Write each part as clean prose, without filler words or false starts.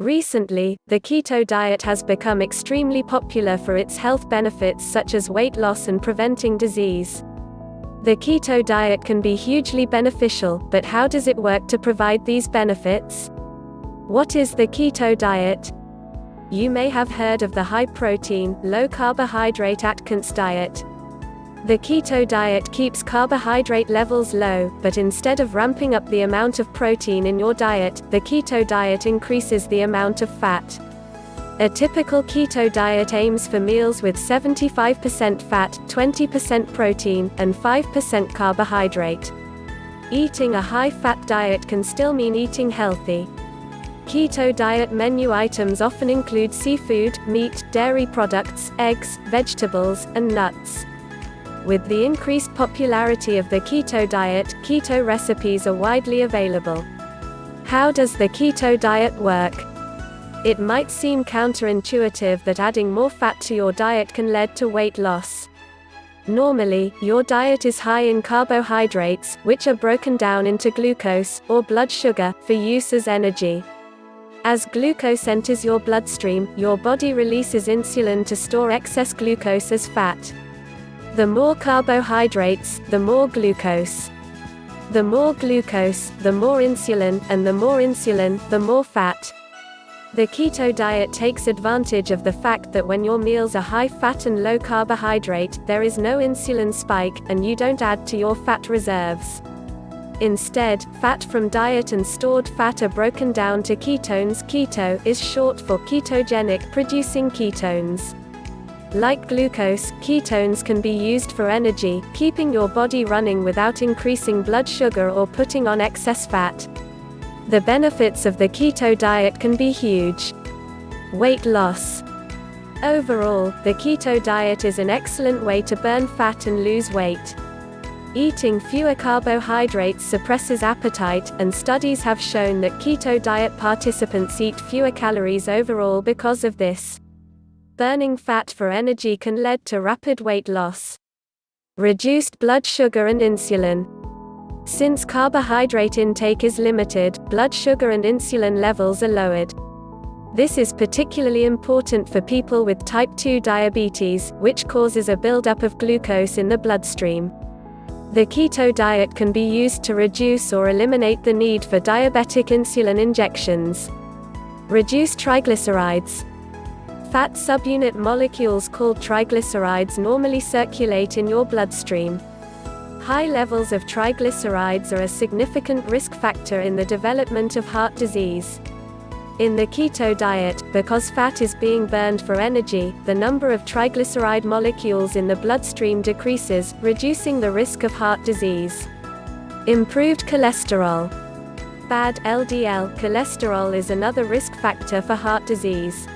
Recently, the keto diet has become extremely popular for its health benefits such as weight loss and preventing disease. The keto diet can be hugely beneficial, but how does it work to provide these benefits? What is the keto diet? You may have heard of the high-protein, low-carbohydrate Atkins diet. The keto diet keeps carbohydrate levels low, but instead of ramping up the amount of protein in your diet, the keto diet increases the amount of fat. A typical keto diet aims for meals with 75% fat, 20% protein, and 5% carbohydrate. Eating a high-fat diet can still mean eating healthy. Keto diet menu items often include seafood, meat, dairy products, eggs, vegetables, and nuts. With the increased popularity of the keto diet, keto recipes are widely available. How does the keto diet work? It might seem counterintuitive that adding more fat to your diet can lead to weight loss. Normally, your diet is high in carbohydrates, which are broken down into glucose, or blood sugar, for use as energy. As glucose enters your bloodstream, your body releases insulin to store excess glucose as fat. The more carbohydrates, the more glucose. The more glucose, the more insulin, and the more insulin, the more fat. The keto diet takes advantage of the fact that when your meals are high fat and low carbohydrate, there is no insulin spike, and you don't add to your fat reserves. Instead, fat from diet and stored fat are broken down to ketones. Keto is short for ketogenic, producing ketones. Like glucose, ketones can be used for energy, keeping your body running without increasing blood sugar or putting on excess fat. The benefits of the keto diet can be huge. Weight loss. Overall, the keto diet is an excellent way to burn fat and lose weight. Eating fewer carbohydrates suppresses appetite, and studies have shown that keto diet participants eat fewer calories overall because of this. Burning fat for energy can lead to rapid weight loss. Reduced blood sugar and insulin. Since carbohydrate intake is limited, blood sugar and insulin levels are lowered. This is particularly important for people with type 2 diabetes, which causes a buildup of glucose in the bloodstream. The keto diet can be used to reduce or eliminate the need for diabetic insulin injections. Reduce triglycerides. Fat subunit molecules called triglycerides normally circulate in your bloodstream. High levels of triglycerides are a significant risk factor in the development of heart disease. In the keto diet, because fat is being burned for energy, the number of triglyceride molecules in the bloodstream decreases, reducing the risk of heart disease. Improved cholesterol. Bad LDL cholesterol is another risk factor for heart disease.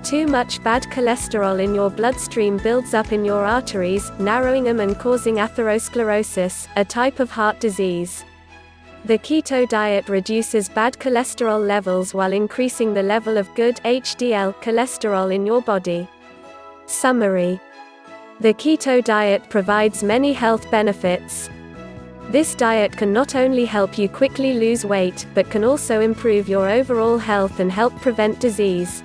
Too much bad cholesterol in your bloodstream builds up in your arteries, narrowing them and causing atherosclerosis, a type of heart disease. The keto diet reduces bad cholesterol levels while increasing the level of good HDL cholesterol in your body. Summary. The keto diet provides many health benefits. This diet can not only help you quickly lose weight, but can also improve your overall health and help prevent disease.